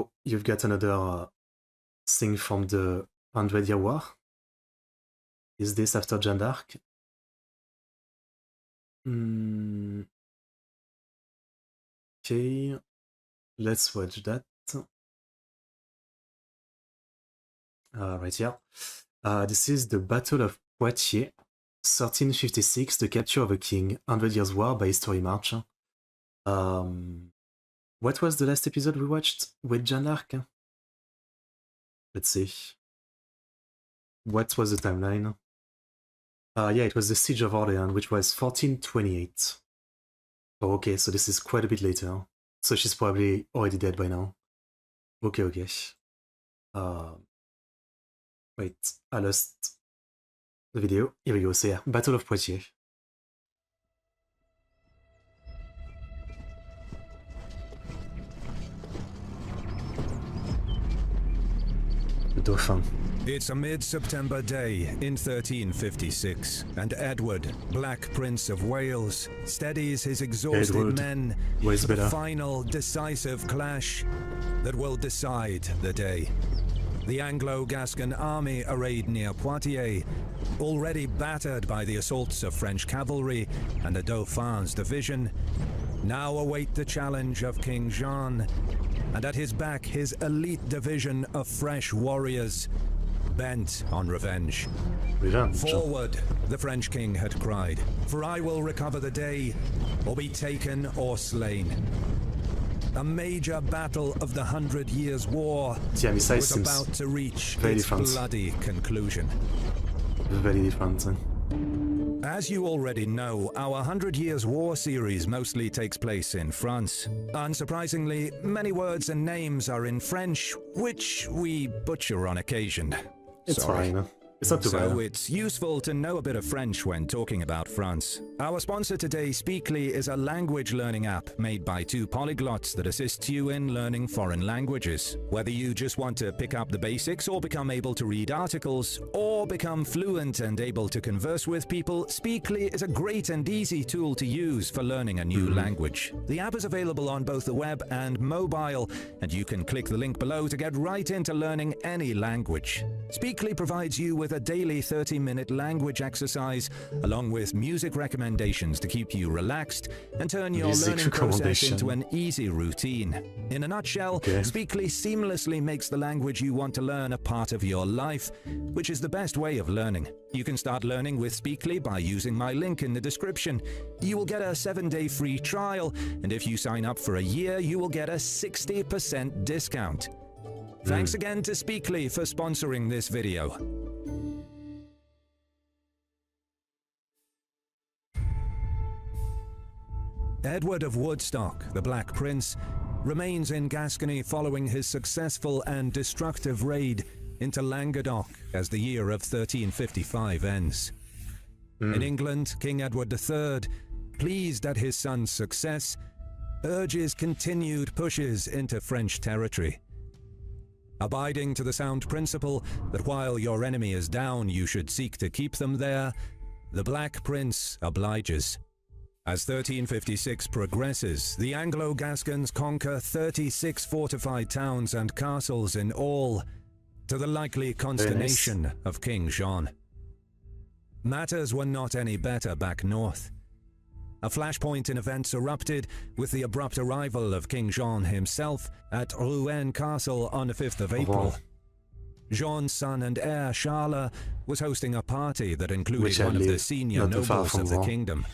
Oh, you've got another thing from the 100-Year War. Is this after Jeanne d'Arc? Okay, let's watch that. Right here. This is the Battle of Poitiers, 1356, the capture of a king, 100 Years War by History March. What was the last episode we watched with Jeanne d'Arc? Let's see. What was the timeline? Yeah, it was the Siege of Orleans, which was 1428. Oh, okay, so this is quite a bit later. So she's probably already dead by now. Okay, okay. Wait, I lost the video. Here we go, so yeah, Battle of Poitiers. Le Dauphin. It's a mid-September day in 1356, and Edward, Black Prince of Wales, steadies his exhausted men for the final decisive clash that will decide the day. The Anglo-Gascon army arrayed near Poitiers, already battered by the assaults of French cavalry and the Dauphin's division, now await the challenge of King Jean, and at his back his elite division of fresh warriors, bent on revenge. Forward, the French king had cried, for I will recover the day, or be taken or slain. A major battle of the 100 Years' War was about to reach its bloody conclusion. Very different. As you already know, our 100 Years' War series mostly takes place in France. Unsurprisingly, many words and names are in French, which we butcher on occasion. It's fine. It's not too bad. So it's useful to know a bit of French when talking about France. Our sponsor today, Speakly, is a language learning app made by two polyglots that assists you in learning foreign languages. Whether you just want to pick up the basics or become able to read articles, or become fluent and able to converse with people, Speakly is a great and easy tool to use for learning a new language. The app is available on both the web and mobile, and you can click the link below to get right into learning any language. Speakly provides you with a daily 30-minute language exercise, along with music recommendations to keep you relaxed and turn your learning process into an easy routine. In a nutshell, Speakly seamlessly makes the language you want to learn a part of your life, which is the best way of learning. You can start learning with Speakly by using my link in the description. You will get a 7-day free trial, and if you sign up for a year, you will get a 60% discount. Thanks again to Speakly for sponsoring this video. Edward of Woodstock, the Black Prince, remains in Gascony following his successful and destructive raid into Languedoc as the year of 1355 ends. In England, King Edward III, pleased at his son's success, urges continued pushes into French territory. Abiding to the sound principle that while your enemy is down, you should seek to keep them there, the Black Prince obliges. As 1356 progresses, the Anglo-Gascons conquer 36 fortified towns and castles in all, to the likely consternation of King Jean. Matters were not any better back north. A flashpoint in events erupted with the abrupt arrival of King Jean himself at Rouen Castle on the 5th of April. Jean's son and heir, Charles, was hosting a party that included one of the senior nobles of the kingdom.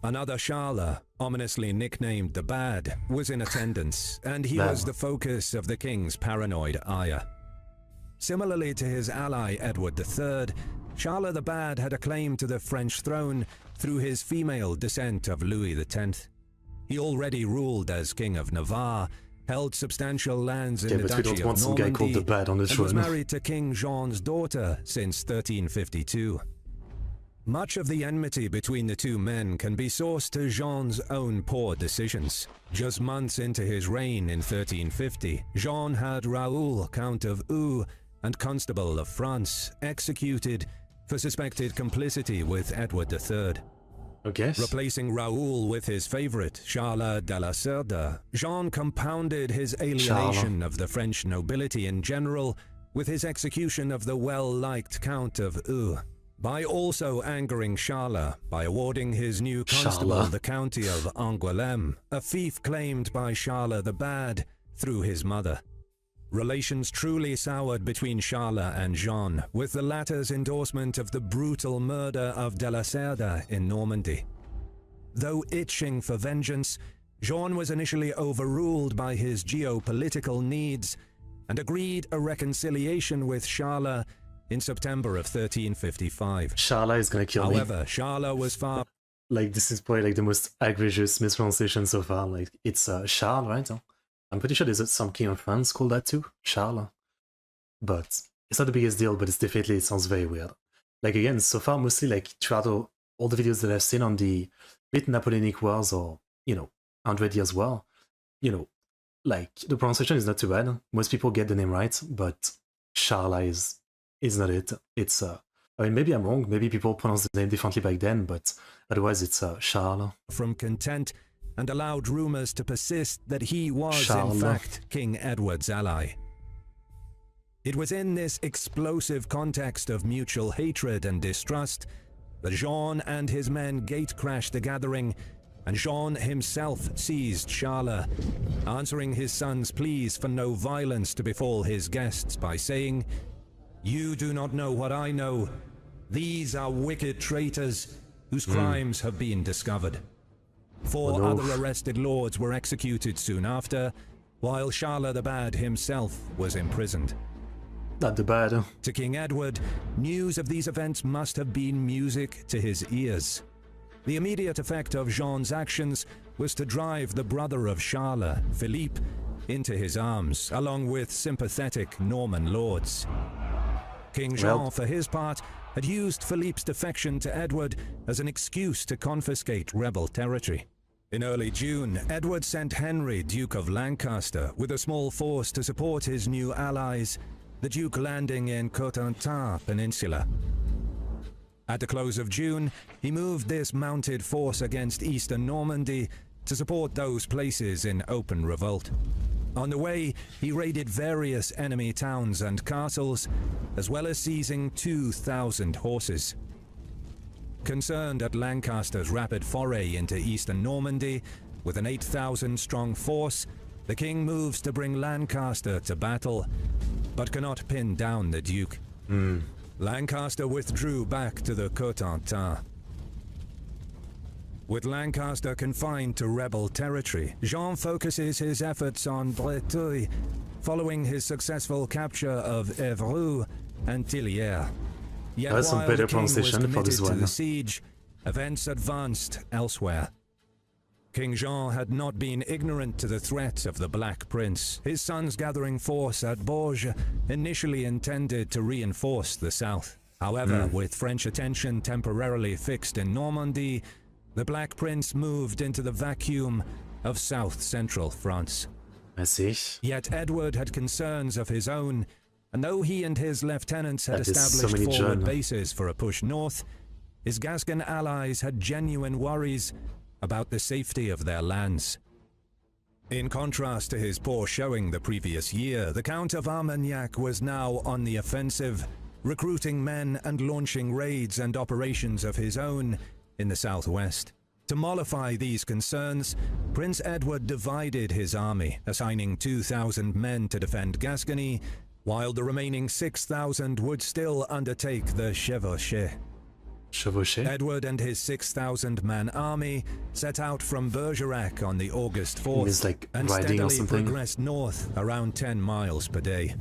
Another Charles, ominously nicknamed the Bad, was in attendance, and he was the focus of the king's paranoid ire. Similarly to his ally Edward III, Charles the Bad had a claim to the French throne through his female descent of Louis X. He already ruled as King of Navarre, held substantial lands in the Duchy of Normandy, and was married to King Jean's daughter since 1352. Much of the enmity between the two men can be sourced to Jean's own poor decisions. Just months into his reign in 1350, Jean had Raoul, Count of Eu and Constable of France, executed for suspected complicity with Edward III. Okay. Replacing Raoul with his favorite, Charles de la Cerda, Jean compounded his alienation of the French nobility in general with his execution of the well-liked Count of Eu, by also angering Charles by awarding his new constable the county of Angoulême, a fief claimed by Charles the Bad through his mother. Relations truly soured between Charles and Jean, with the latter's endorsement of the brutal murder of de la Cerda in Normandy. Though itching for vengeance, Jean was initially overruled by his geopolitical needs and agreed a reconciliation with Charles in September of 1355. Charles is gonna kill me. However, Charles was far... Like, this is probably like the most egregious mispronunciation so far. Like, it's Charles, right? I'm pretty sure there's some king of France called that too, Charles. But it's not the biggest deal, but it sounds very weird. Like, again, so far, mostly, like, throughout all the videos that I've seen on the late Napoleonic Wars or, 100 Years War, like, the pronunciation is not too bad. Most people get the name right, but Charles is not it. It's, I mean, maybe I'm wrong, maybe people pronounce the name differently back then, but otherwise it's Charles. From content, and allowed rumors to persist that he was, in fact, King Edward's ally. It was in this explosive context of mutual hatred and distrust that Jean and his men gate-crashed the gathering, and Jean himself seized Charles, answering his son's pleas for no violence to befall his guests by saying, "You do not know what I know. These are wicked traitors whose crimes have been discovered." 4 other arrested lords were executed soon after, while Charles the Bad himself was imprisoned. Not the bad. To King Edward, news of these events must have been music to his ears. The immediate effect of Jean's actions was to drive the brother of Charles, Philippe, into his arms, along with sympathetic Norman lords. King Jean, for his part, had used Philippe's defection to Edward as an excuse to confiscate rebel territory. In early June, Edward sent Henry, Duke of Lancaster, with a small force to support his new allies, the Duke landing in Cotentin Peninsula. At the close of June, he moved this mounted force against eastern Normandy to support those places in open revolt. On the way, he raided various enemy towns and castles, as well as seizing 2,000 horses. Concerned at Lancaster's rapid foray into eastern Normandy, with an 8,000-strong force, the king moves to bring Lancaster to battle, but cannot pin down the Duke. Lancaster withdrew back to the Cotentin. With Lancaster confined to rebel territory, Jean focuses his efforts on Breteuil, following his successful capture of Évreux and Tillières. Yet That's some while better the king was pronunciation for committed this to one. the siege, events advanced elsewhere. King Jean had not been ignorant to the threat of the Black Prince, his son's gathering force at Bourges, initially intended to reinforce the south. However, with French attention temporarily fixed in Normandy, the Black Prince moved into the vacuum of south-central France. I see. Yet Edward had concerns of his own, and though he and his lieutenants had That is so established many forward German. bases for a push north, his Gascon allies had genuine worries about the safety of their lands. In contrast to his poor showing the previous year, the Count of Armagnac was now on the offensive, recruiting men and launching raids and operations of his own in the southwest. To mollify these concerns, Prince Edward divided his army, assigning 2,000 men to defend Gascony, while the remaining 6,000 would still undertake the chevauchée. Chevauché? Edward and his 6,000-man army set out from Bergerac on the August 4th It's like and riding or steadily something. progressed north around 10 miles per day.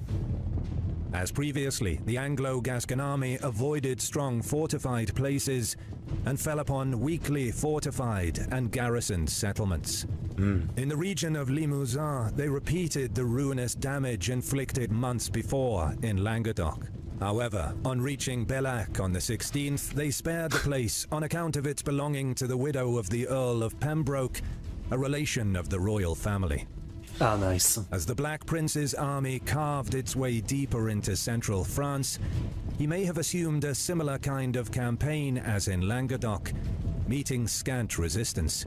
As previously, the Anglo-Gascon army avoided strong fortified places and fell upon weakly fortified and garrisoned settlements. In the region of Limousin, they repeated the ruinous damage inflicted months before in Languedoc. However, on reaching Bellac on the 16th, they spared the place on account of its belonging to the widow of the Earl of Pembroke, a relation of the royal family. Ah, nice. As the Black Prince's army carved its way deeper into central France, he may have assumed a similar kind of campaign as in Languedoc, meeting scant resistance.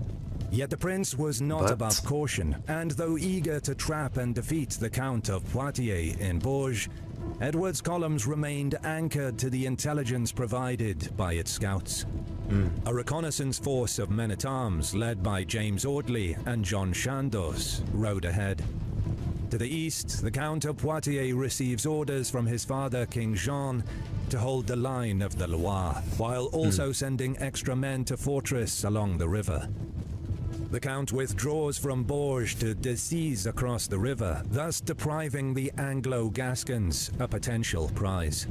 Yet the prince was not above caution, and though eager to trap and defeat the Count of Poitiers in Bourges, Edward's columns remained anchored to the intelligence provided by its scouts. A reconnaissance force of men-at-arms led by James Audley and John Chandos rode ahead. To the east, the Count of Poitiers receives orders from his father, King Jean, to hold the line of the Loire, while also sending extra men to fortress along the river. The Count withdraws from Bourges to Decize across the river, thus depriving the Anglo-Gascons a potential prize.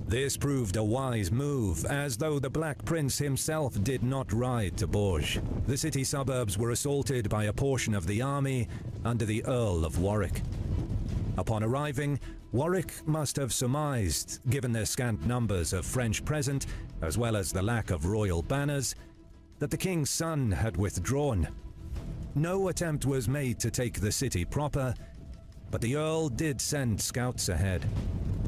This proved a wise move, as though the Black Prince himself did not ride to Bourges. The city suburbs were assaulted by a portion of the army under the Earl of Warwick. Upon arriving, Warwick must have surmised, given their scant numbers of French present, as well as the lack of royal banners, that the king's son had withdrawn. No attempt was made to take the city proper, but the Earl did send scouts ahead.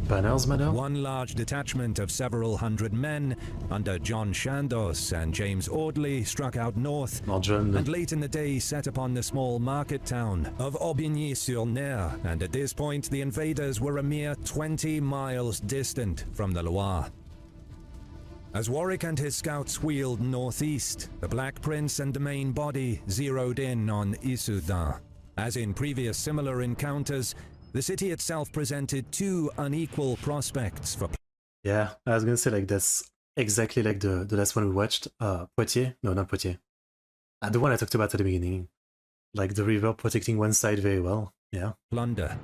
Banners, madame? One large detachment of several hundred men under John Chandos and James Audley struck out north, and late in the day set upon the small market town of Aubigny-sur-Ner, and at this point the invaders were a mere 20 miles distant from the Loire. As Warwick and his scouts wheeled northeast, the Black Prince and the main body zeroed in on Issoudun. As in previous similar encounters, the city itself presented two unequal prospects for... Yeah, I was gonna say, like, that's exactly like the last one we watched. Poitiers? No, not Poitiers. The one I talked about at the beginning. Like, the river protecting one side very well, yeah. Plunder.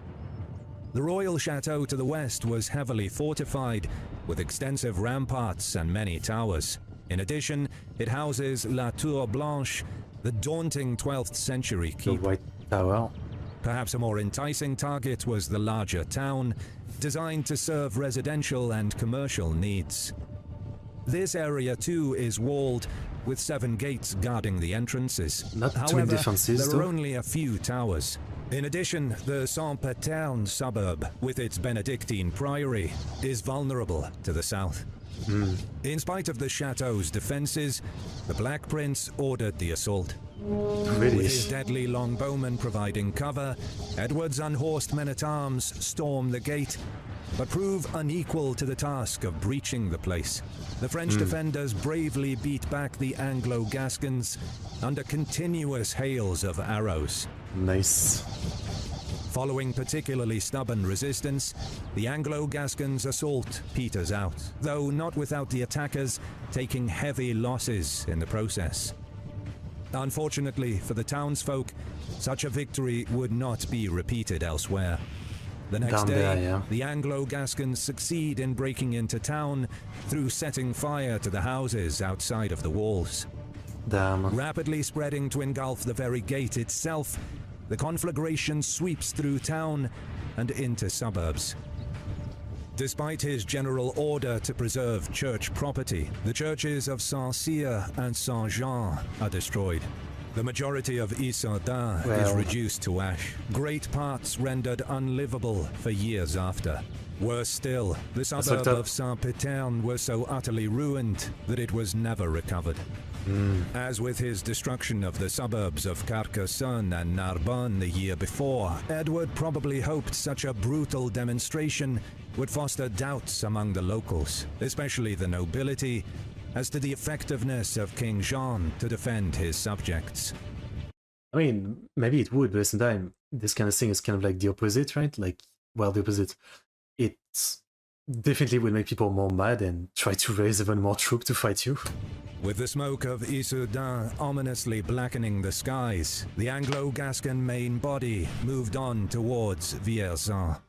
The royal chateau to the west was heavily fortified, with extensive ramparts and many towers. In addition, it houses La Tour Blanche, the daunting 12th century keep. The White Tower. Perhaps a more enticing target was the larger town, designed to serve residential and commercial needs. This area too is walled, with 7 gates guarding the entrances. Not However, too many defenses, there are though. only a few towers. In addition, the Saint-Paterne suburb, with its Benedictine priory, is vulnerable to the south. In spite of the chateau's defenses, the Black Prince ordered the assault. Really? With his deadly longbowmen providing cover, Edward's unhorsed men-at-arms storm the gate, but prove unequal to the task of breaching the place. The French defenders bravely beat back the Anglo-Gascons under continuous hails of arrows. Nice. Following particularly stubborn resistance, the Anglo-Gascons' assault peters out, though not without the attackers taking heavy losses in the process. Unfortunately for the townsfolk, such a victory would not be repeated elsewhere. The next Down day, there, yeah. the Anglo-Gascons succeed in breaking into town through setting fire to the houses outside of the walls. Damn. Rapidly spreading to engulf the very gate itself, the conflagration sweeps through town and into suburbs. Despite his general order to preserve church property, the churches of Saint-Cyr and Saint-Jean are destroyed. The majority of Issoudun is reduced to ash, great parts rendered unlivable for years after. Worse still, the suburb of Saint-Paterne was so utterly ruined that it was never recovered. As with his destruction of the suburbs of Carcassonne and Narbonne the year before, Edward probably hoped such a brutal demonstration would foster doubts among the locals, especially the nobility, as to the effectiveness of King Jean to defend his subjects. I mean, maybe it would, but at the same time, this kind of thing is kind of like the opposite, right? Like, well, the opposite. It definitely will make people more mad and try to raise even more troops to fight you. With the smoke of Issoudun ominously blackening the skies, the Anglo-Gascon main body moved on towards Vierzon.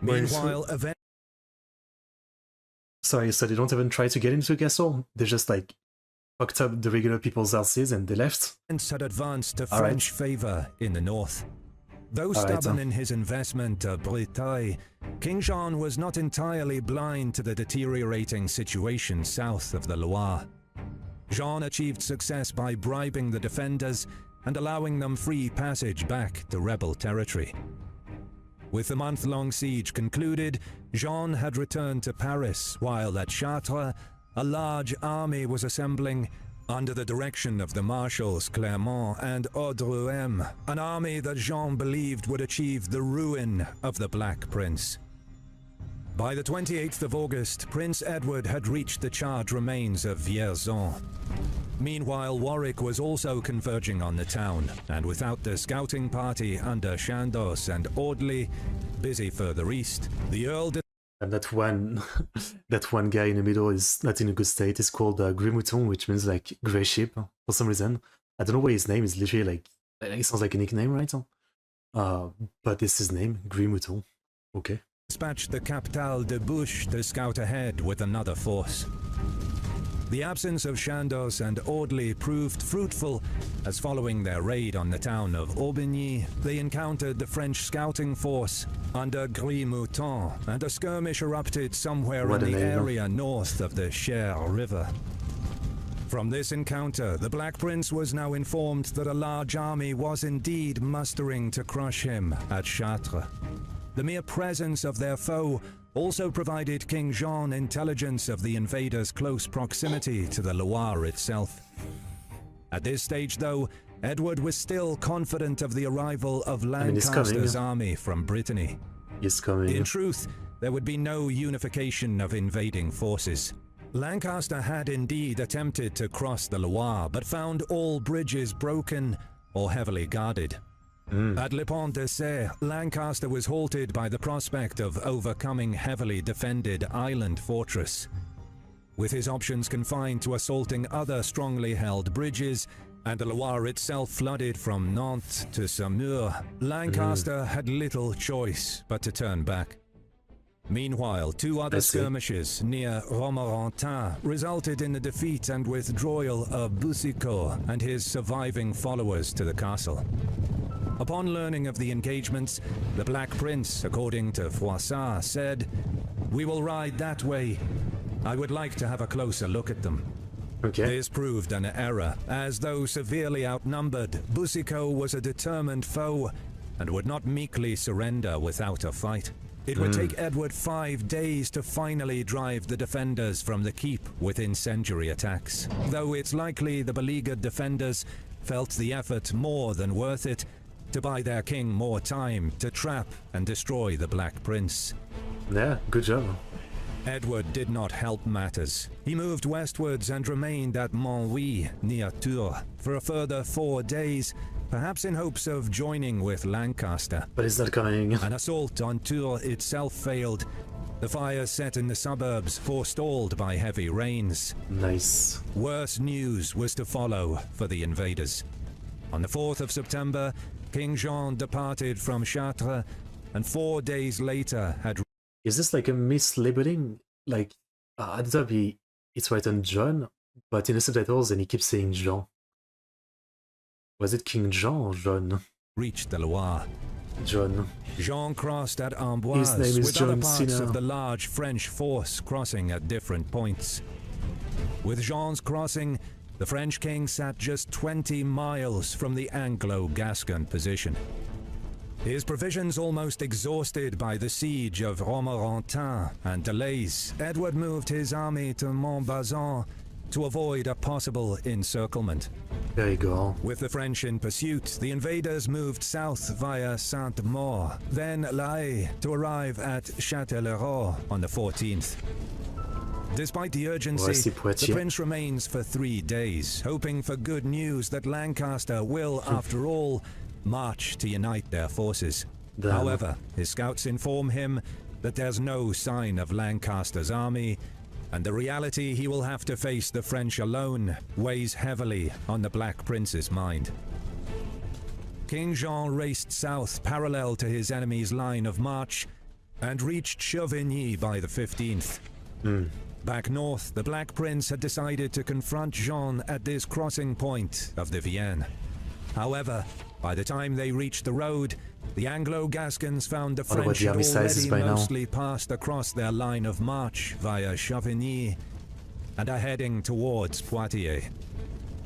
Meanwhile, Sorry, so they don't even try to get into the castle? They just, like, fucked up the regular people's houses and they left? events had advanced to French favor in the north. Though stubborn in his investment of Breteuil, King Jean was not entirely blind to the deteriorating situation south of the Loire. Jean achieved success by bribing the defenders and allowing them free passage back to rebel territory. With the month-long siege concluded, Jean had returned to Paris, while at Chartres, a large army was assembling under the direction of the marshals Clermont and Audruem, an army that Jean believed would achieve the ruin of the Black Prince. By the 28th of August, Prince Edward had reached the charred remains of Vierzon. Meanwhile, Warwick was also converging on the town, and without the scouting party under Chandos and Audley busy further east, the Earl and that one guy in the middle is not in a good state. It's called Gris Mouton, which means like grey sheep for some reason. I don't know why his name is literally like it sounds like a nickname, right? But it's his name, Gris Mouton. Okay. dispatched the Captal de Bouche to scout ahead with another force. The absence of Chandos and Audley proved fruitful, as following their raid on the town of Aubigny, they encountered the French scouting force under Gris Mouton, and a skirmish erupted somewhere in the area north of the Cher River. From this encounter, the Black Prince was now informed that a large army was indeed mustering to crush him at Chartres. The mere presence of their foe also provided King Jean intelligence of the invaders' close proximity to the Loire itself. At this stage, though, Edward was still confident of the arrival of Lancaster's army from Brittany. He's coming. In truth, there would be no unification of invading forces. Lancaster had indeed attempted to cross the Loire, but found all bridges broken or heavily guarded. At Le Pont de Serre, Lancaster was halted by the prospect of overcoming heavily defended island fortress. With his options confined to assaulting other strongly held bridges, and the Loire itself flooded from Nantes to Saumur, Lancaster had little choice but to turn back. Meanwhile, two other skirmishes near Romorantin resulted in the defeat and withdrawal of Boucicaut and his surviving followers to the castle. Upon learning of the engagements, the Black Prince, according to Froissart, said, "We will ride that way. I would like to have a closer look at them." Okay. This proved an error, as though severely outnumbered, Boucicaut was a determined foe and would not meekly surrender without a fight. It would take Edward 5 days to finally drive the defenders from the keep with incendiary attacks, though it's likely the beleaguered defenders felt the effort more than worth it to buy their king more time to trap and destroy the Black Prince. Yeah, good job. Edward did not help matters. He moved westwards and remained at Monthuy, near Tours, for a further 4 days, perhaps in hopes of joining with Lancaster. But it's not coming. An assault on Tours itself failed. The fires set in the suburbs forestalled by heavy rains. Nice. Worse news was to follow for the invaders. On the 4th of September, King Jean departed from Chartres, and 4 days later had... Is this like a mislabeling? Like, at the top it's written John, but in the subtitles and he keeps saying Jean. Was it King Jean or John? reached the Loire. John. Jean crossed at Amboise, with other parts of the large French force crossing at different points. With Jean's crossing, the French king sat just 20 miles from the Anglo-Gascon position. His provisions almost exhausted by the siege of Romorantin and delays, Edward moved his army to Montbazon to avoid a possible encirclement. There you go. With the French in pursuit, the invaders moved south via Saint-Maur, then La Haye, to arrive at Châtellerault on the 14th. Despite the urgency, the prince remains for 3 days, hoping for good news that Lancaster will, after all, march to unite their forces. However, his scouts inform him that there's no sign of Lancaster's army, and the reality he will have to face the French alone weighs heavily on the Black Prince's mind. King Jean raced south parallel to his enemy's line of march and reached Chauvigny by the 15th. Back north, the Black Prince had decided to confront Jean at this crossing point of the Vienne. However, by the time they reached the road, the Anglo-Gascons found the French had already mostly passed across their line of march via Chauvigny and are heading towards Poitiers.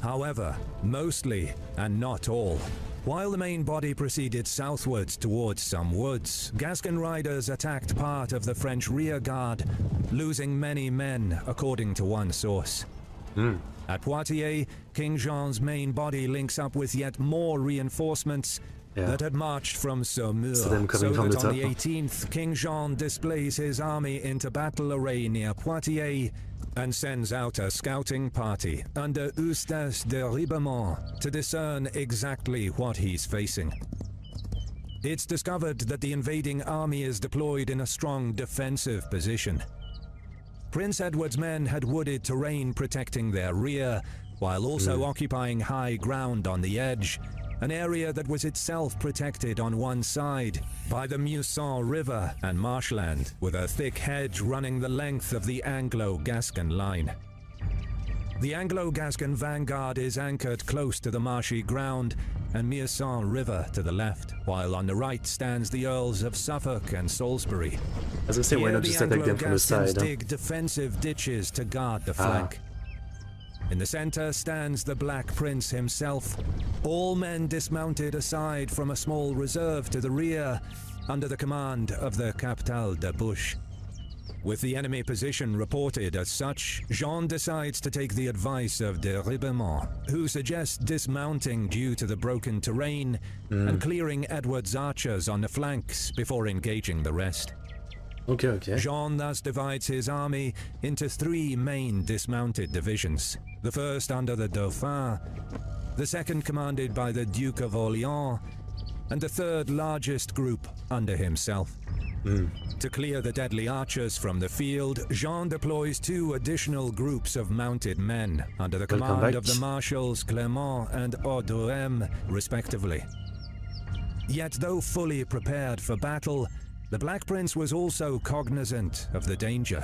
However, mostly, and not all, While the main body proceeded southwards towards some woods, Gascon riders attacked part of the French rear guard, losing many men, according to one source. At Poitiers, King Jean's main body links up with yet more reinforcements that had marched from Saumur, so that on the 18th, King Jean displays his army into battle array near Poitiers and sends out a scouting party under Eustace de Ribemont to discern exactly what he's facing. It's discovered that the invading army is deployed in a strong defensive position. Prince Edward's men had wooded terrain protecting their rear, while also occupying high ground on the edge, an area that was itself protected on one side by the Muson River and marshland, with a thick hedge running the length of the Anglo-Gascon line. The Anglo-Gascon vanguard is anchored close to the marshy ground and Muson River to the left, while on the right stands the Earls of Suffolk and Salisbury. As I say, why not just attack them from the side? Dig defensive ditches to guard the flank. In the center stands the Black Prince himself, all men dismounted aside from a small reserve to the rear, under the command of the Captal de Buch. With the enemy position reported as such, Jean decides to take the advice of de Ribemont, who suggests dismounting due to the broken terrain and clearing Edward's archers on the flanks before engaging the rest. Okay. Jean thus divides his army into 3 main dismounted divisions. The first under the Dauphin, the second commanded by the Duke of Orleans, and the third largest group under himself. To clear the deadly archers from the field, Jean deploys 2 additional groups of mounted men under the command of the Marshals Clement and Audouem, respectively. Yet though fully prepared for battle, the Black Prince was also cognizant of the danger.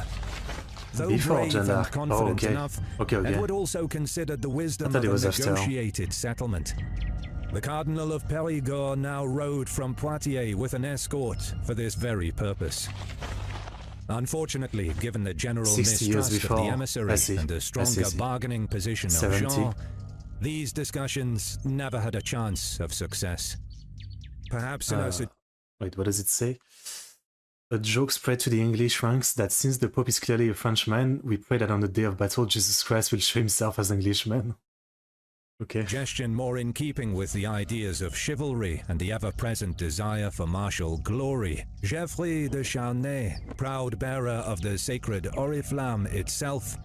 Though brave and confident enough, Edward also considered the wisdom of a negotiated settlement. The Cardinal of Périgord now rode from Poitiers with an escort for this very purpose. Unfortunately, given the general mistrust of the emissary and the stronger bargaining position of Jean, these discussions never had a chance of success. Perhaps in wait, what does it say? A joke spread to the English ranks that since the Pope is clearly a Frenchman, we pray that on the day of battle Jesus Christ will show himself as an Englishman. Okay. Suggestion more in keeping with the ideas of chivalry and the ever-present desire for martial glory. Geoffrey de Charnay, proud bearer of the sacred Oriflamme itself,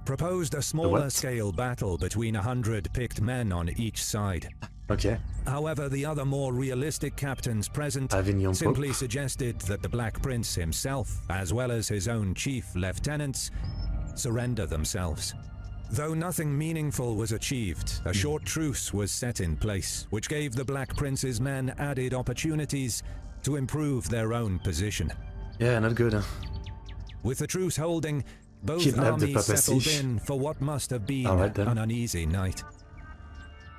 proposed a smaller-scale battle between 100 picked men on each side. Okay. However, the other more realistic captains present simply suggested that the Black Prince himself, as well as his own chief lieutenants, surrender themselves. Though nothing meaningful was achieved, a short truce was set in place, which gave the Black Prince's men added opportunities to improve their own position. Yeah, not good. With the truce holding, both armies settled in for what must have been an uneasy night.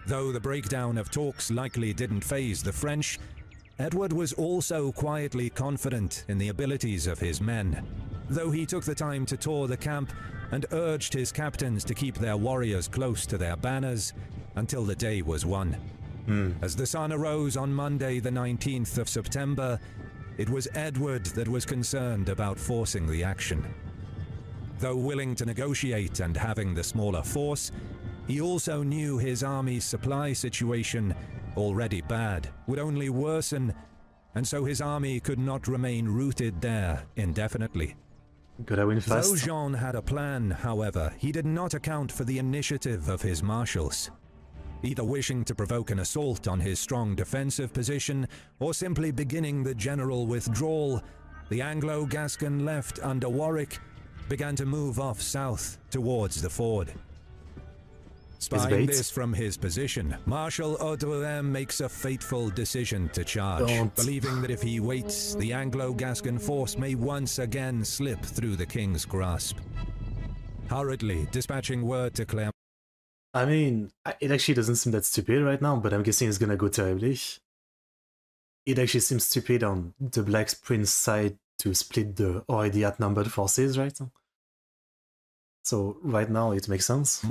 Though the breakdown of talks likely didn't faze the French, Edward was also quietly confident in the abilities of his men, though he took the time to tour the camp and urged his captains to keep their warriors close to their banners until the day was won. As the sun arose on Monday the 19th of September, it was Edward that was concerned about forcing the action. Though willing to negotiate and having the smaller force, he also knew his army's supply situation, already bad, would only worsen, and so his army could not remain rooted there indefinitely. Gotta win fast. Though Jean had a plan, however, he did not account for the initiative of his marshals. Either wishing to provoke an assault on his strong defensive position, or simply beginning the general withdrawal, the Anglo-Gascon left under Warwick began to move off south towards the ford. Spying this from his position, Marshal Audouem makes a fateful decision to charge, believing that if he waits, the Anglo-Gascon force may once again slip through the king's grasp. Hurriedly dispatching word to Clermont. I mean, it actually doesn't seem that stupid right now, but I'm guessing it's gonna go terribly. It actually seems stupid on the Black Prince side to split the already outnumbered forces, right? So right now it makes sense.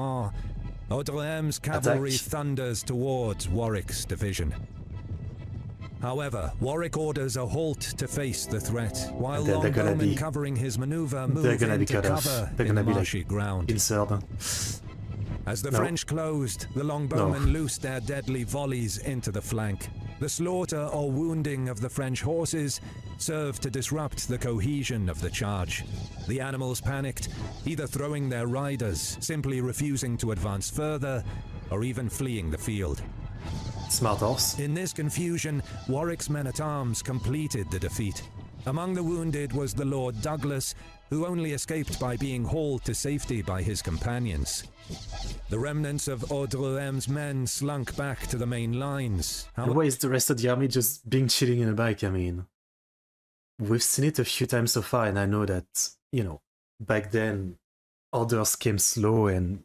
Audreheim's cavalry thunders towards Warwick's division. However, Warwick orders a halt to face the threat, while longbowmen covering his maneuver move into cover in the marshy ground. As the French closed, the longbowmen loosed their deadly volleys into the flank. The slaughter or wounding of the French horses served to disrupt the cohesion of the charge. The animals panicked, either throwing their riders, simply refusing to advance further, or even fleeing the field. Smart horse. In this confusion, Warwick's men-at-arms completed the defeat. Among the wounded was the Lord Douglas, who only escaped by being hauled to safety by his companions. The remnants of Audreheim's men slunk back to the main lines. And why is the rest of the army just being chilling in a bike? I mean, we've seen it a few times so far, and I know that, you know, back then orders came slow and,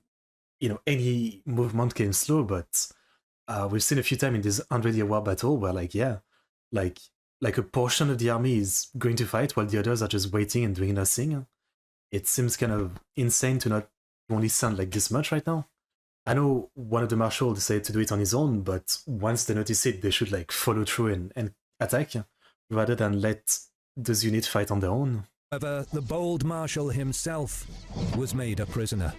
you know, any movement came slow, but we've seen a few times in this 100-year war battle where, like, yeah, like a portion of the army is going to fight while the others are just waiting and doing nothing. It seems kind of insane to not only sound like this much right now. I know one of the marshals decided to do it on his own, but once they notice it, they should like follow through and attack, rather than let those units fight on their own. However, the bold marshal himself was made a prisoner.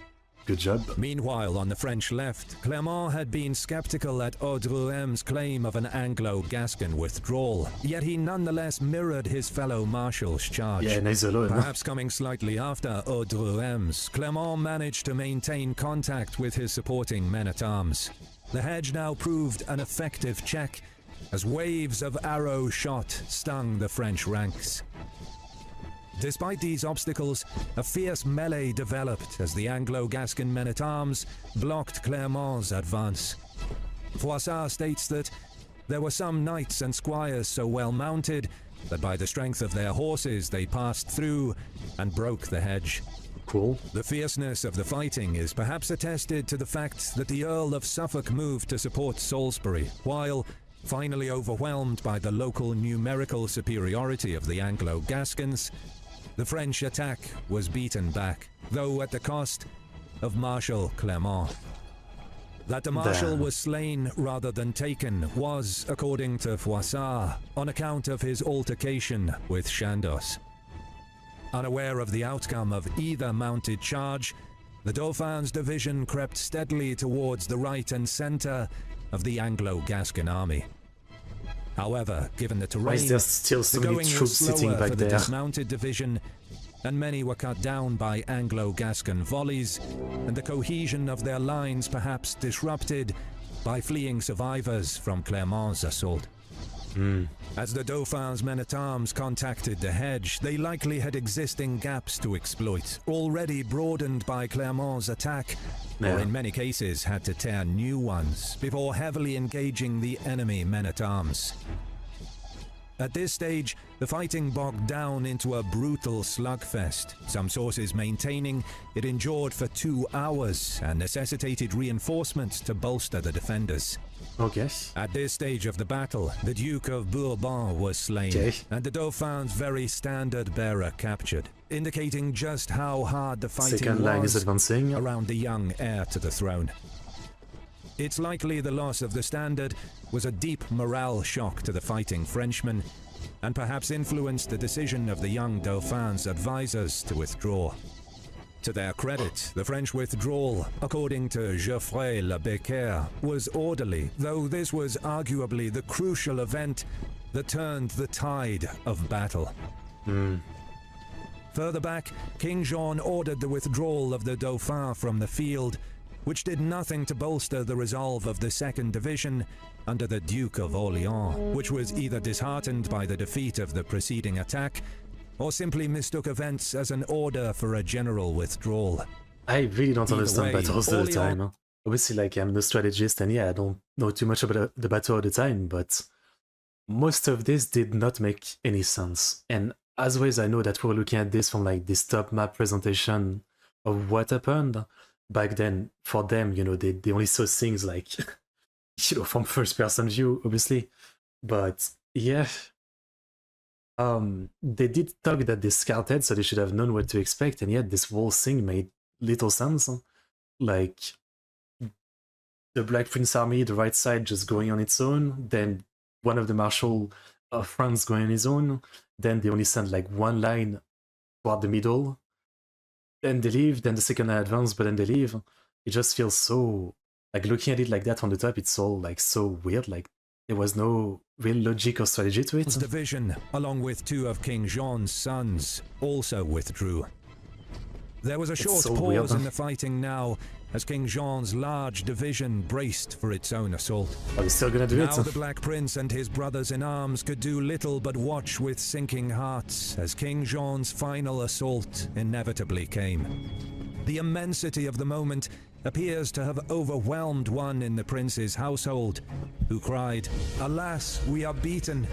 Good job. Meanwhile, on the French left, Clermont had been skeptical at Audreheim's claim of an Anglo-Gascon withdrawal, yet he nonetheless mirrored his fellow marshal's charge. Yeah, nice alone. Perhaps coming slightly after Audreheim's, Clermont managed to maintain contact with his supporting men-at-arms. The hedge now proved an effective check, as waves of arrow shot stung the French ranks. Despite these obstacles, a fierce melee developed as the Anglo-Gascon men-at-arms blocked Clermont's advance. Froissart states that there were some knights and squires so well mounted that by the strength of their horses they passed through and broke the hedge. Cool. The fierceness of the fighting is perhaps attested to the fact that the Earl of Suffolk moved to support Salisbury, while, finally overwhelmed by the local numerical superiority of the Anglo-Gascons, the French attack was beaten back, though at the cost of Marshal Clermont. That the Marshal was slain rather than taken was, according to Froissart, on account of his altercation with Chandos. Unaware of the outcome of either mounted charge, the Dauphin's division crept steadily towards the right and centre of the Anglo-Gascon army. However, given the terrain, why is there still so many troops sitting back for there? the dismounted division, and many were cut down by Anglo-Gascon volleys, and the cohesion of their lines perhaps disrupted by fleeing survivors from Clermont's assault. As the Dauphin's men-at-arms contacted the hedge, they likely had existing gaps to exploit, already broadened by Clermont's attack, or in many cases had to tear new ones, before heavily engaging the enemy men-at-arms. At this stage, the fighting bogged down into a brutal slugfest, some sources maintaining it endured for 2 hours and necessitated reinforcements to bolster the defenders. Okay. At this stage of the battle, the Duke of Bourbon was slain, and the Dauphin's very standard bearer captured, indicating just how hard the fighting Second line was is advancing around the young heir to the throne. It's likely the loss of the standard was a deep morale shock to the fighting Frenchmen, and perhaps influenced the decision of the young Dauphin's advisors to withdraw. To their credit, the French withdrawal, according to Geoffrey Le Becquer, was orderly, though this was arguably the crucial event that turned the tide of battle. Further back, King Jean ordered the withdrawal of the Dauphin from the field, which did nothing to bolster the resolve of the 2nd Division under the Duke of Orléans, which was either disheartened by the defeat of the preceding attack, or simply mistook events as an order for a general withdrawal. I really don't understand battles all the Orléans... time. Obviously, like, I'm no strategist, and yeah, I don't know too much about the battle all the time, but most of this did not make any sense. And as always, I know that we're looking at this from like this top map presentation of what happened. Back then, for them, you know, they only saw things like, you know, from first person view, obviously. But yeah, they did talk that they scouted, so they should have known what to expect, and yet this whole thing made little sense. Like, the Black Prince army, the right side just going on its own, then one of the Marshal of France going on his own, then they only send like one line toward the middle, then they leave, then the second line advance, but then they leave. It just feels so, like looking at it like that on the top, it's all like so weird, like there was no real logic or strategy to it. His division, along with 2 of King Jean's sons, also withdrew. There was a short so pause weird, in the fighting now, as King Jean's large division braced for its own assault. Are we still gonna do Now it? the Black Prince and his brothers in arms could do little but watch with sinking hearts as King Jean's final assault inevitably came. The immensity of the moment appears to have overwhelmed one in the prince's household, who cried, "Alas, we are beaten."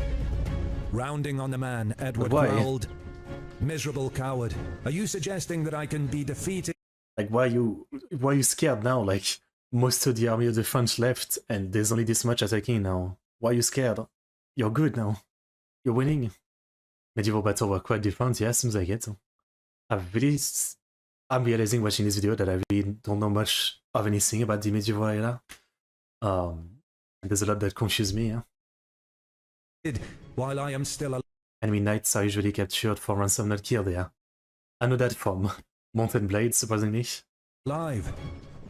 Rounding on the man, Edward Why? growled, "Miserable coward, are you suggesting that I can be defeated?" Like, why are you scared now? Like, most of the army of the French left, and there's only this much attacking now. Why are you scared? You're good now. You're winning. Medieval battles were quite different, yeah, seems like it. I'm realizing watching this video that I really don't know much of anything about the medieval era. There's a lot that confuses me, yeah. While I am still alive. Enemy knights are usually captured for ransom, not killed, yeah. I know that from Mountain Blade, surprisingly.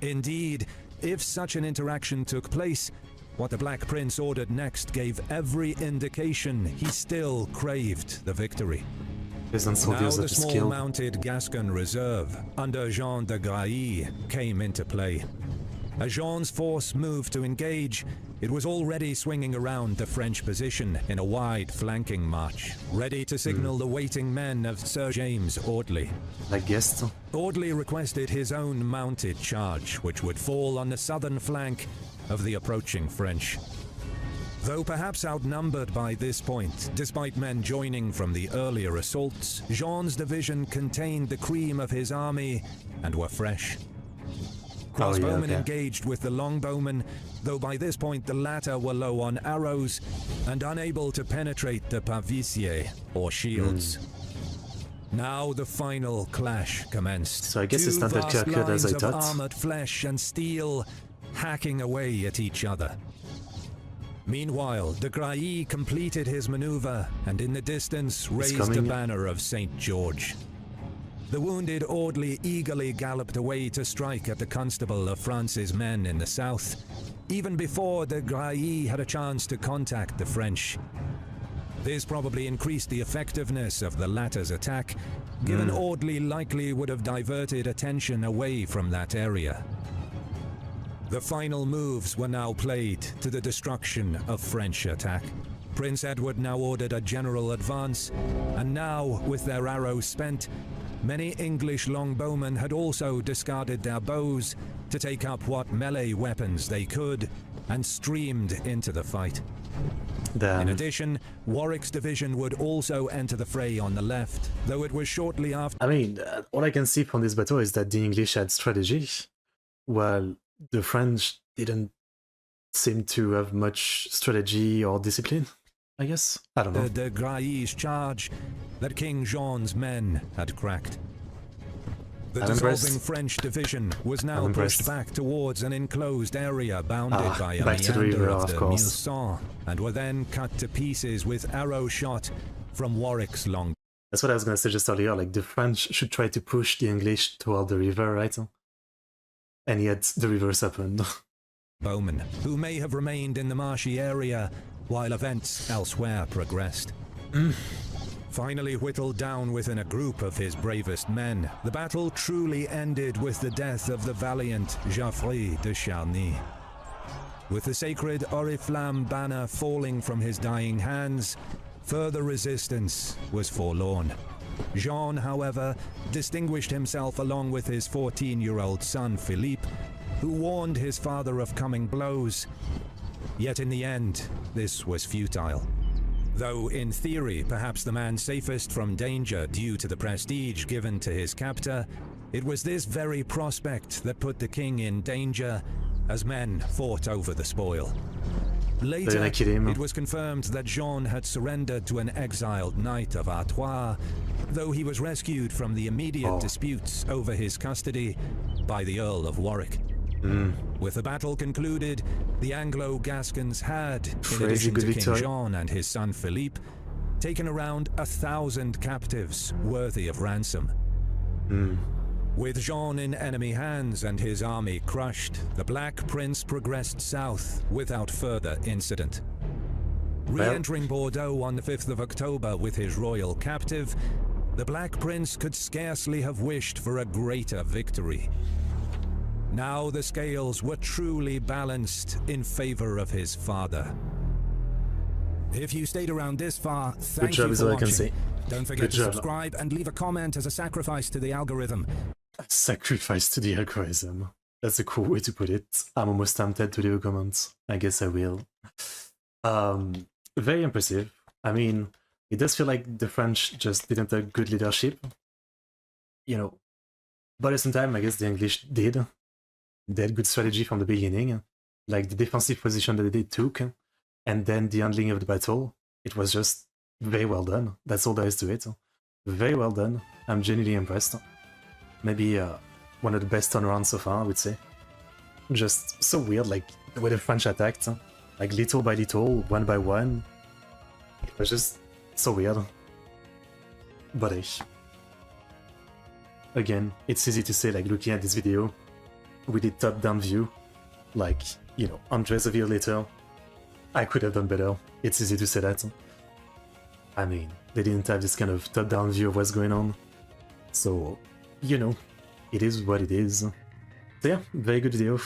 Indeed, if such an interaction took place, what the Black Prince ordered next gave every indication he still craved the victory. Peasant Now soldiers the that is small killed. mounted Gascon reserve under Jean de Grailly came into play. As Jean's force moved to engage, it was already swinging around the French position in a wide flanking march, ready to signal the waiting men of Sir James Audley. Like guest. Audley requested his own mounted charge, which would fall on the southern flank of the approaching French. Though perhaps outnumbered by this point, despite men joining from the earlier assaults, Jean's division contained the cream of his army and were fresh. Crossbowmen engaged with the longbowmen, though by this point the latter were low on arrows and unable to penetrate the pavisiers, or shields. Now the final clash commenced. So I guess it's not that Two clear-cut as I vast lines thought. of armored flesh and steel hacking away at each other. Meanwhile, de Grailly completed his maneuver and in the distance raised the banner of St. George. The wounded Audley eagerly galloped away to strike at the constable of France's men in the south, even before de Grailly had a chance to contact the French. This probably increased the effectiveness of the latter's attack, given Audley likely would have diverted attention away from that area. The final moves were now played to the destruction of French attack. Prince Edward now ordered a general advance, and now, with their arrows spent, many English longbowmen had also discarded their bows to take up what melee weapons they could and streamed into the fight. In addition, Warwick's division would also enter the fray on the left, though it was shortly after. I mean, all I can see from this battle is that the English had strategy, while the French didn't seem to have much strategy or discipline, I guess. I don't know. De Grailly's charge that King Jean's men had cracked. The dissolving French division was now pushed back towards an enclosed area bounded by a meander of the Mulsanne, and were then cut to pieces with arrow shot from Warwick's long. That's what I was going to say just earlier, like the French should try to push the English toward the river, right? And yet the reverse happened. Bowmen, who may have remained in the marshy area while events elsewhere progressed. Finally whittled down within a group of his bravest men, the battle truly ended with the death of the valiant Geoffrey de Charny. With the sacred Oriflamme banner falling from his dying hands, further resistance was forlorn. Jean, however, distinguished himself along with his 14-year-old son Philippe, who warned his father of coming blows. Yet in the end, this was futile. Though in theory, perhaps the man safest from danger due to the prestige given to his captor, it was this very prospect that put the king in danger as men fought over the spoil. Later, it was confirmed that Jean had surrendered to an exiled knight of Artois, though he was rescued from the immediate disputes over his custody by the Earl of Warwick. With the battle concluded, the Anglo-Gascons had, in Crazy addition good to King victory. Jean and his son Philippe, taken around 1,000 captives worthy of ransom. With Jean in enemy hands and his army crushed, the Black Prince progressed south without further incident. Re-entering Bordeaux on the 5th of October with his royal captive, the Black Prince could scarcely have wished for a greater victory. Now the scales were truly balanced in favor of his father. If you stayed around this far, thank you for watching. Don't forget to subscribe and leave a comment as a sacrifice to the algorithm. Sacrifice to the algorithm. That's a cool way to put it. I'm almost tempted to leave a comment. I guess I will. Very impressive. I mean, it does feel like the French just didn't have good leadership. You know, but at the same time, I guess the English did. They had good strategy from the beginning. Like the defensive position that they took, and then the handling of the battle. It was just very well done. That's all there is to it. Very well done. I'm genuinely impressed. Maybe one of the best turnarounds so far, I would say. Just so weird, like the way the French attacked, like little by little, one by one. It was just so weird. But again, it's easy to say, like looking at this video with the top-down view, like, you know, hundreds of years later, I could have done better. It's easy to say that. I mean, they didn't have this kind of top-down view of what's going on. So, you know, it is what it is. So yeah, very good video.